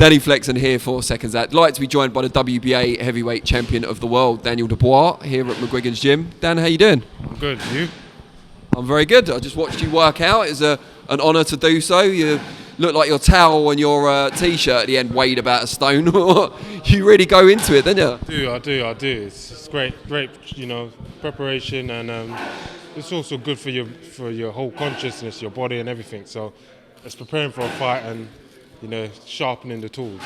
Danny Flexen here for Seconds Out. Like to be joined by the WBA heavyweight champion of the world, Daniel Dubois, here at McGuigan's gym. Dan, how you doing? I'm good. You? I'm very good. I just watched you work out. It's an honour to do so. You look like your towel and your T-shirt at the end weighed about a stone. You really go into it, don't you? I do. It's great, preparation, and it's also good for your whole consciousness, your body, and everything. So it's preparing for a fight and sharpening the tools.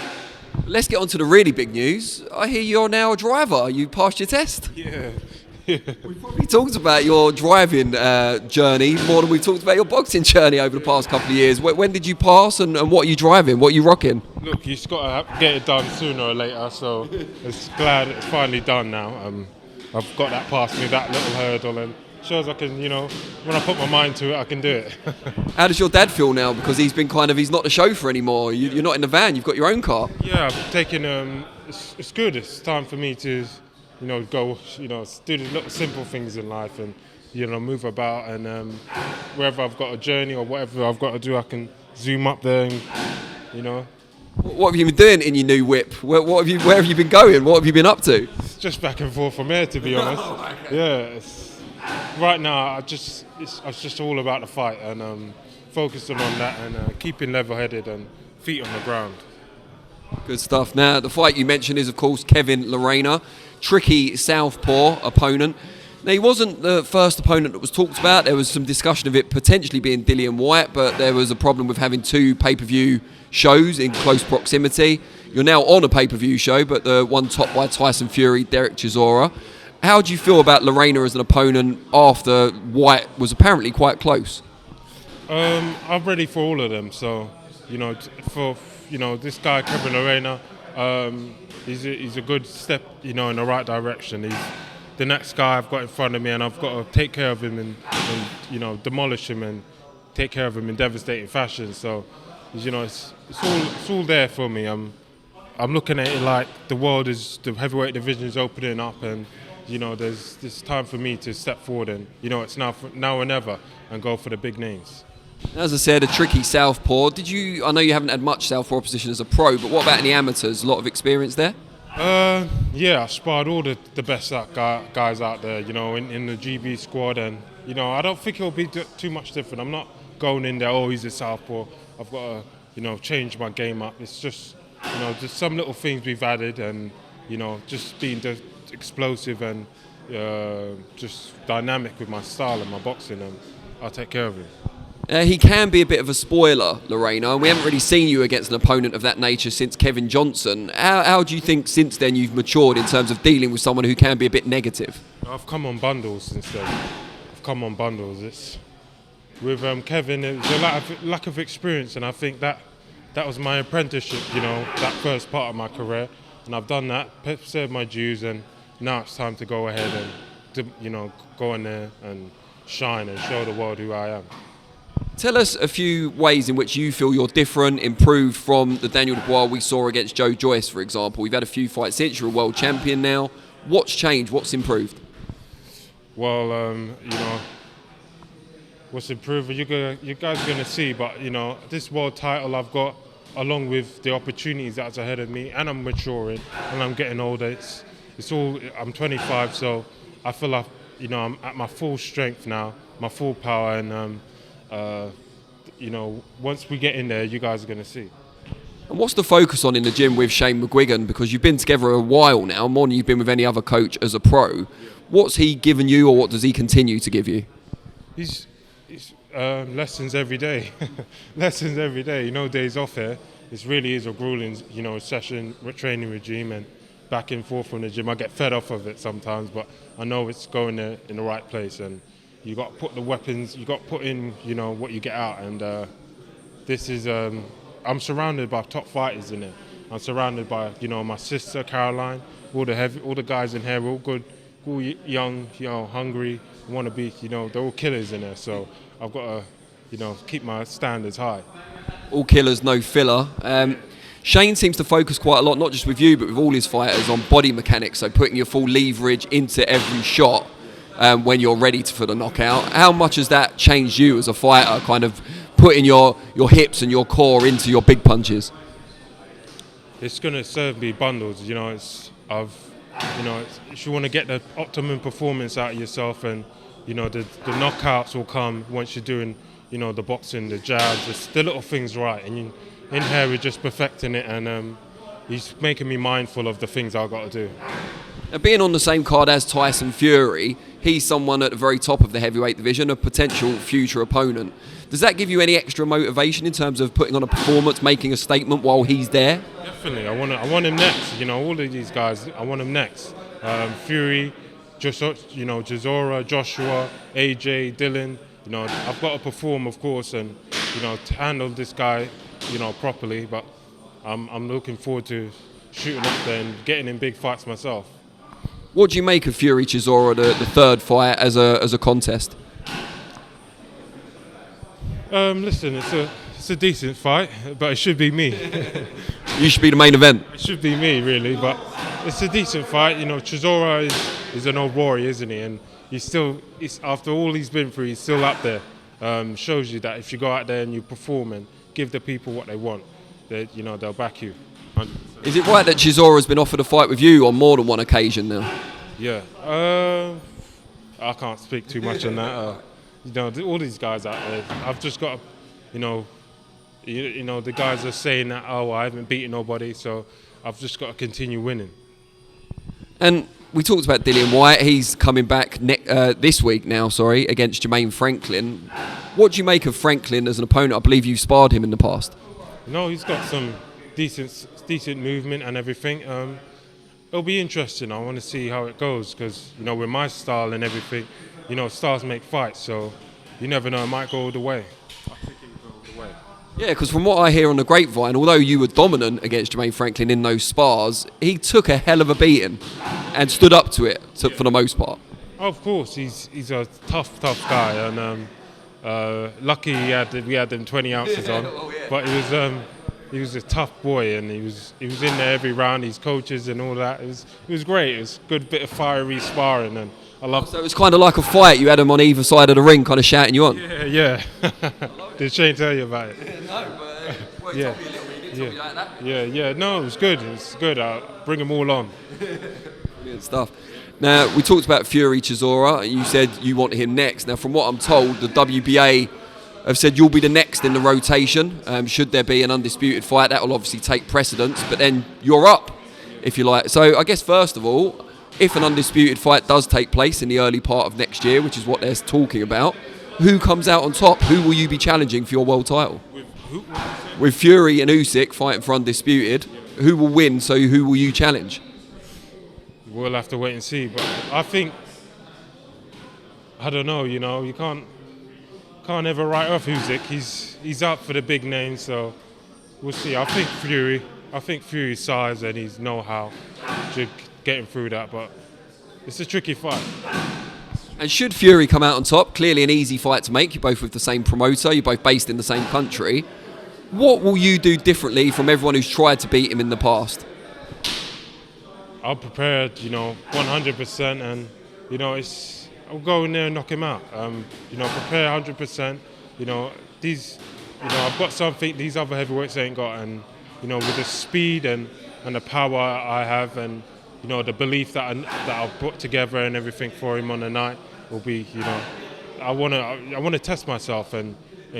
Let's get on to the really big news. I hear you're now a driver. You passed your test. Yeah. We've probably talked about your driving journey more than we've talked about your boxing journey over the past couple of years. When did you pass and what are you driving? What are you rocking? Look, you've got to get it done sooner or later, so it's glad it's finally done now. I've got that past me, that little hurdle, and shows I can, when I put my mind to it, I can do it. How does your dad feel now? Because he's not the chauffeur anymore. You're not in the van, you've got your own car. Yeah, I've taken, it's good. It's time for me to go, do the little simple things in life and, move about, and wherever I've got a journey or whatever I've got to do, I can zoom up there and, What have you been doing in your new whip? Where have you been going? What have you been up to? It's just back and forth from here, to be honest. Yeah, right now, it's just all about the fight and focusing on that and keeping level-headed and feet on the ground. Good stuff. Now, the fight you mentioned is, of course, Kevin Lerena, tricky southpaw opponent. Now, he wasn't the first opponent that was talked about. There was some discussion of it potentially being Dillian Whyte, but there was a problem with having two pay-per-view shows in close proximity. You're now on a pay-per-view show, but the one topped by Tyson Fury, Dereck Chisora. How do you feel about Lerena as an opponent after Whyte was apparently quite close? I'm ready for all of them. So, this guy Kevin Lerena, he's a good step, in the right direction. He's the next guy I've got in front of me, and I've got to take care of him and demolish him and take care of him in devastating fashion. So, it's all there for me. I'm looking at it like the heavyweight division is opening up, and there's this time for me to step forward, and it's now or never, and go for the big names. As I said, a tricky southpaw. I know you haven't had much southpaw opposition as a pro, but what about in the amateurs? A lot of experience there? Yeah, I sparred all the best guys out there, in the GB squad, and I don't think it'll be too much different. I'm not going in there, he's a southpaw. I've got to, change my game up. It's just, just some little things we've added, and just being explosive and just dynamic with my style and my boxing, and I'll take care of him. He can be a bit of a spoiler, Lerena, and we haven't really seen you against an opponent of that nature since Kevin Johnson. How do you think since then you've matured in terms of dealing with someone who can be a bit negative? I've come on bundles since then. It's with Kevin, it was a lack of experience, and I think that was my apprenticeship, that first part of my career, and I've done that, served my dues, and now it's time to go ahead and go in there and shine and show the world who I am. Tell us a few ways in which you feel you're different, improved from the Daniel Dubois we saw against Joe Joyce, for example. We've had a few fights since. You're a world champion now. What's changed? What's improved? Well, what's improved, you guys are going to see, but, this world title I've got, along with the opportunities that's ahead of me, and I'm maturing, and I'm getting older. I'm 25, so I feel like, I'm at my full strength now, my full power, and, once we get in there, you guys are going to see. And what's the focus on in the gym with Shane McGuigan? Because you've been together a while now, more than you've been with any other coach as a pro. What's he given you, or what does he continue to give you? He's lessons every day. Lessons every day. No days off here. It really is a grueling, session, training regime, and back and forth from the gym. I get fed off of it sometimes, but I know it's going there in the right place, and you got to put the weapons, you got to put in, what you get out, and this is, I'm surrounded by top fighters in there. I'm surrounded by, my sister Caroline, all the guys in here, we're all good, all young, hungry, want to be, they're all killers in there. So I've got to, keep my standards high. All killers, no filler. Shane seems to focus quite a lot, not just with you, but with all his fighters, on body mechanics, so putting your full leverage into every shot when you're ready for the knockout. How much has that changed you as a fighter, kind of putting your hips and your core into your big punches? it's going to serve me bundles. If you want to get the optimum performance out of yourself, and the knockouts will come once you're doing, the boxing, the jabs, the little things right. And in here we're just perfecting it, and he's making me mindful of the things I've got to do. Now, being on the same card as Tyson Fury, he's someone at the very top of the heavyweight division, a potential future opponent. Does that give you any extra motivation in terms of putting on a performance, making a statement while he's there? Definitely, I want him next. All of these guys, I want him next. Fury, Chisora, Joshua, AJ, Dylan. I've got to perform, of course, and to handle this guy, properly. But I'm looking forward to shooting up there and getting in big fights myself. What do you make of Fury Chisora, the third fight as a contest? Listen, it's a decent fight, but it should be me. You should be the main event. It should be me, really, but it's a decent fight. Chisora is an old warrior, isn't he? And after all he's been through, he's still up there. Shows you that if you go out there and you perform and give the people what they want, they'll back you. 100%. Is it right that Chisora's been offered a fight with you on more than one occasion now? Yeah. I can't speak too much on that. All these guys out there, I've just got to, the guys are saying that, I haven't beaten nobody, so I've just got to continue winning. And we talked about Dillian Whyte. He's coming back this week now, against Jermaine Franklin. What do you make of Franklin as an opponent? I believe you've sparred him in the past. No, he's got some decent movement and everything. It'll be interesting. I want to see how it goes because, with my style and everything, styles make fights, so you never know, it might go all the way. I think it will go all the way. Yeah, because from what I hear on the grapevine, although you were dominant against Jermaine Franklin in those spars, he took a hell of a beating and stood up to it for the most part. Of course, he's a tough guy, and lucky we had them 20 ounces on, but he was a tough boy, and he was in there every round. His coaches and all that. It was great. It was a good bit of fiery sparring, and I love. So it was kind of like a fight. You had him on either side of the ring, kind of shouting you on. Yeah. Did Shane tell you about it? No, but he told me a little bit. He didn't tell me like that. Yeah. No, it was good. It was good. I'll bring them all on. Brilliant stuff. Now, we talked about Fury Chisora, and you said you want him next. Now, from what I'm told, the WBA have said you'll be the next in the rotation. Should there be an undisputed fight, that will obviously take precedence, but then you're up, if you like. So I guess, first of all, if an undisputed fight does take place in the early part of next year, which is what they're talking about, who comes out on top? Who will you be challenging for your world title? With who? With Fury and Usyk fighting for undisputed, who will win, so who will you challenge? We'll have to wait and see, but I don't know, you can't ever write off Usyk. He's up for the big names, so we'll see. I think Fury's size and his know-how should get him through that, but it's a tricky fight. And should Fury come out on top, clearly an easy fight to make. You're both with the same promoter, you're both based in the same country. What will you do differently from everyone who's tried to beat him in the past? I'll prepare, 100%, and I'll go in there and knock him out. Prepare 100%. I've got something these other heavyweights ain't got, and with the speed and the power I have, and the belief that I'll put together and everything for him on the night will be, I want to test myself and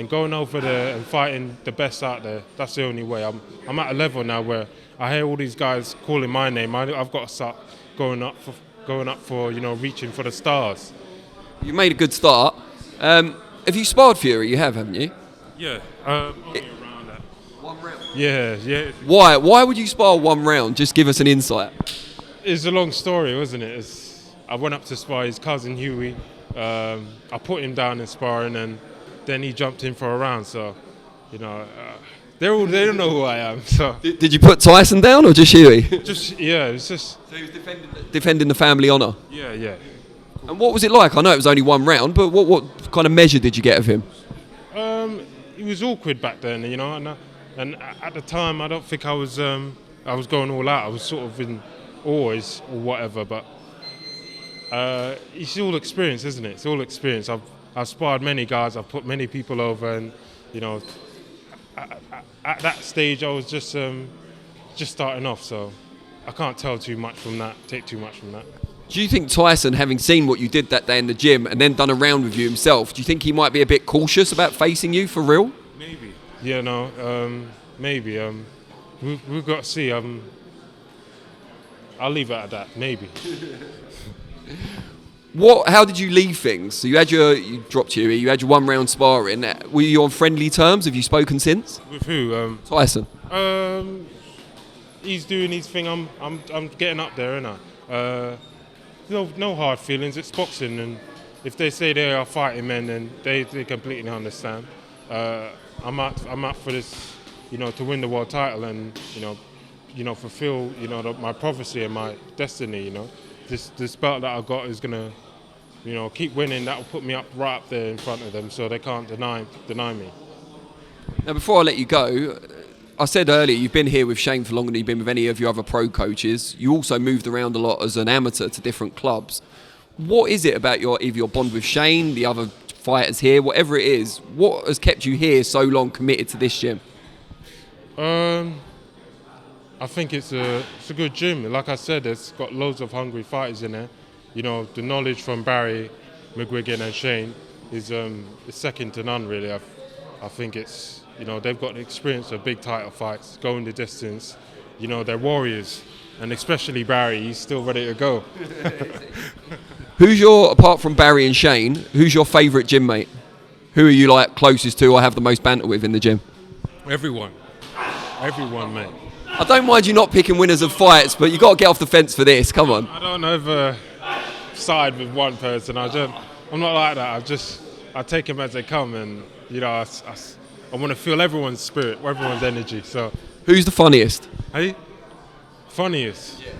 going over there and fighting the best out there. That's the only way. I'm at a level now where I hear all these guys calling my name. I've got to start going up for reaching for the stars. You made a good start. Have you sparred Fury? You have, haven't you? Yeah. Only around that. 1 round. Yeah. Why would you spar 1 round? Just give us an insight. It's a long story, wasn't it? I went up to spar his cousin Huey. I put him down in sparring, and then he jumped in for a round. So, they don't know who I am. So Did you put Tyson down or just Huey? it was just. So he was defending the family honour. Yeah. And what was it like? I know it was only 1 round, but what kind of measure did you get of him? It was awkward back then, and at the time I don't think I was going all out. I was sort of in awe or whatever, but it's all experience, isn't it? It's all experience. I've sparred many guys. I've put many people over, and at that stage I was just just starting off, so I can't tell too much from that, take too much from that. Do you think Tyson, having seen what you did that day in the gym and then done a round with you himself, do you think he might be a bit cautious about facing you for real? Maybe. Yeah, no, maybe. We've got to see. I'll leave it at that. Maybe. How did you leave things? So you had you dropped Huey, you had your 1 round sparring. Were you on friendly terms? Have you spoken since? With who? Tyson. He's doing his thing. I'm getting up there, innit? No hard feelings. It's boxing, and if they say they are fighting men, then they completely understand. I'm up for this, to win the world title and fulfill my prophecy and my destiny. This belt that I got is gonna keep winning. That will put me right up there in front of them, so they can't deny me. Now, before I let you go, I said earlier you've been here with Shane for longer than you've been with any of your other pro coaches. You also moved around a lot as an amateur to different clubs. What is it about either your bond with Shane, the other fighters here, whatever it is, what has kept you here so long committed to this gym? I think it's a good gym. Like I said, it's got loads of hungry fighters in there. The knowledge from Barry, McGuigan and Shane is second to none, really. I think it's, they've got the experience of big title fights, going the distance. They're warriors. And especially Barry, he's still ready to go. Apart from Barry and Shane, who's your favourite gym mate? Who are you closest to or have the most banter with in the gym? Everyone, mate. I don't mind you not picking winners of fights, but you got to get off the fence for this. Come on. I don't ever side with one person. I'm not like that. I take them as they come, and I want to feel everyone's spirit, everyone's energy. So, who's the funniest? Hey, funniest. Yeah.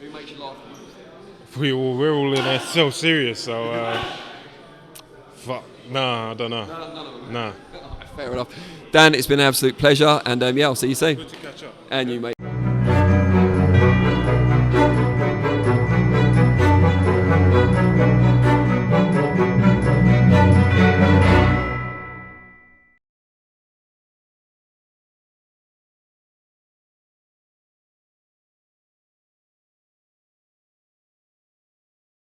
Who makes you laugh? We're all in there so serious. So, fuck. Nah, I don't know. Nah. Fair enough. Dan, it's been an absolute pleasure, and I'll see you soon. Good to catch up. And you, mate.